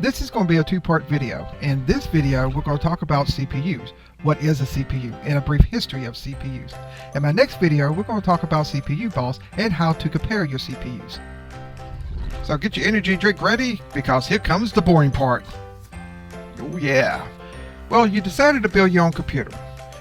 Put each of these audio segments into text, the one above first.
This is going to be a two-part video. In this video, we're going to talk about CPUs. What is a CPU and a brief history of CPUs. In my next video, we're going to talk about CPUBoss and how to compare your CPUs. So get your energy drink ready, because here comes the boring part. Oh yeah. Well, you decided to build your own computer.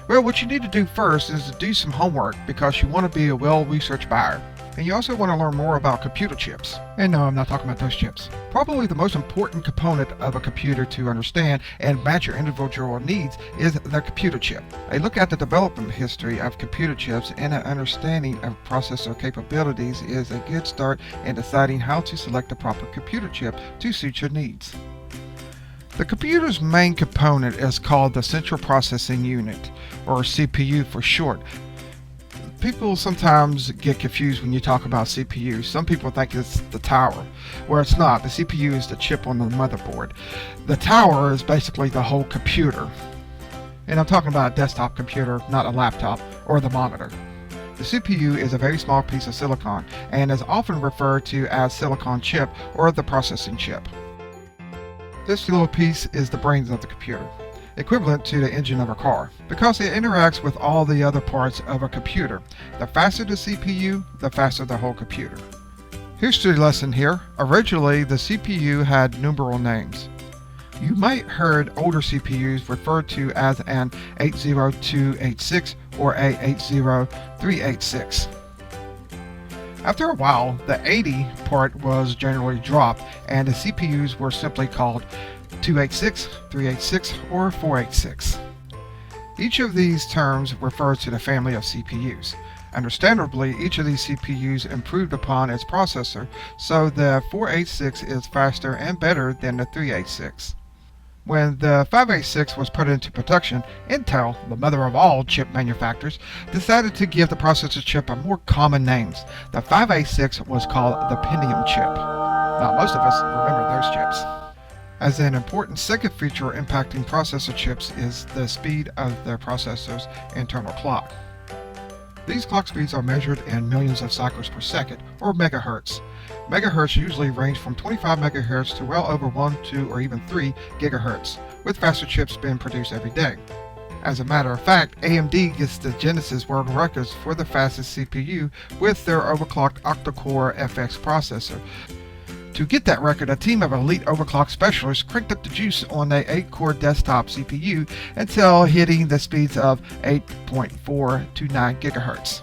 Well, what you need to do first is to do some homework, because you want to be a well-researched buyer. And you also want to learn more about computer chips. And no, I'm not talking about those chips. Probably the most important component of a computer to understand and match your individual needs is the computer chip. A look at the development history of computer chips and an understanding of processor capabilities is a good start in deciding how to select the proper computer chip to suit your needs. The computer's main component is called the Central Processing Unit, or CPU for short. People sometimes get confused when you talk about CPU. Some people think it's the tower, where it's not. The CPU is the chip on the motherboard. The tower is basically the whole computer. And I'm talking about a desktop computer, not a laptop or the monitor. The CPU is a very small piece of silicon and is often referred to as silicon chip or the processing chip. This little piece is the brains of the computer, equivalent to the engine of a car, because it interacts with all the other parts of a computer. The faster the CPU, the faster the whole computer. History lesson here. Originally, the CPU had numeral names. You might heard older CPUs referred to as an 80286 or a 80386. After a while, the 80 part was generally dropped, and the CPUs were simply called 286, 386, or 486. Each of these terms refers to the family of CPUs. Understandably, each of these CPUs improved upon its processor, so the 486 is faster and better than the 386. When the 586 was put into production, Intel, the mother of all chip manufacturers, decided to give the processor chip a more common names. The 586 was called the Pentium chip. Now, most of us remember those chips. As an important second feature impacting processor chips is the speed of the processor's internal clock. These clock speeds are measured in millions of cycles per second, or megahertz. Megahertz usually range from 25 megahertz to well over 1, 2, or even 3 gigahertz, with faster chips being produced every day. As a matter of fact, AMD gets the Genesis World Records for the fastest CPU with their overclocked octa-core FX processor. To get that record, a team of elite overclock specialists cranked up the juice on the 8-core desktop CPU until hitting the speeds of 8.429 GHz,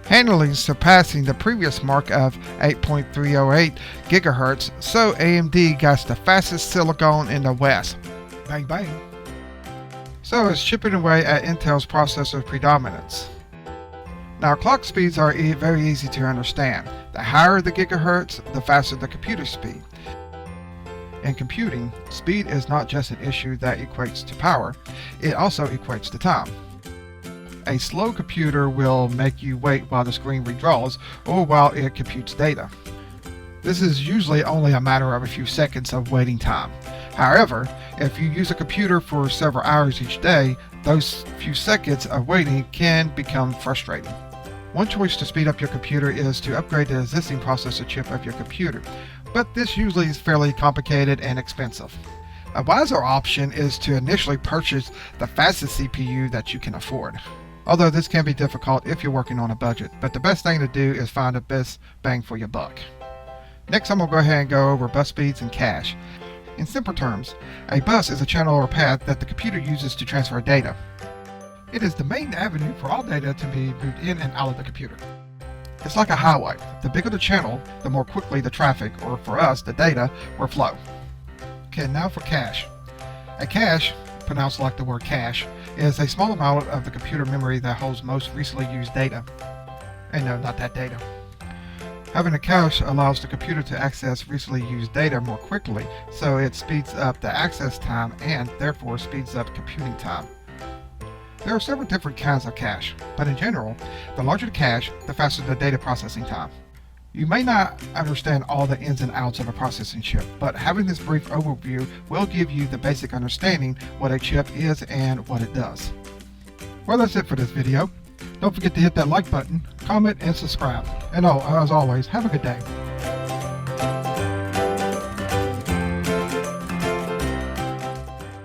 handily surpassing the previous mark of 8.308 GHz, so AMD got the fastest silicon in the West. Bang bang. So it's chipping away at Intel's processor predominance. Now, clock speeds are very easy to understand. The higher the gigahertz, the faster the computer speed. In computing, speed is not just an issue that equates to power, it also equates to time. A slow computer will make you wait while the screen redraws or while it computes data. This is usually only a matter of a few seconds of waiting time. However, if you use a computer for several hours each day, those few seconds of waiting can become frustrating. One choice to speed up your computer is to upgrade the existing processor chip of your computer, but this usually is fairly complicated and expensive. A wiser option is to initially purchase the fastest CPU that you can afford. Although this can be difficult if you're working on a budget, but the best thing to do is find the best bang for your buck. Next, I'm going to go ahead and go over bus speeds and cache. In simple terms, a bus is a channel or path that the computer uses to transfer data. It is the main avenue for all data to be moved in and out of the computer. It's like a highway. The bigger the channel, the more quickly the traffic, or for us, the data, will flow. Okay, now for cache. A cache, pronounced like the word cache, is a small amount of the computer memory that holds most recently used data. And no, not that data. Having a cache allows the computer to access recently used data more quickly, so it speeds up the access time and therefore speeds up computing time. There are several different kinds of cache, but in general, the larger the cache, the faster the data processing time. You may not understand all the ins and outs of a processing chip, but having this brief overview will give you the basic understanding what a chip is and what it does. Well, that's it for this video. Don't forget to hit that like button, comment, and subscribe. And as always, have a good day.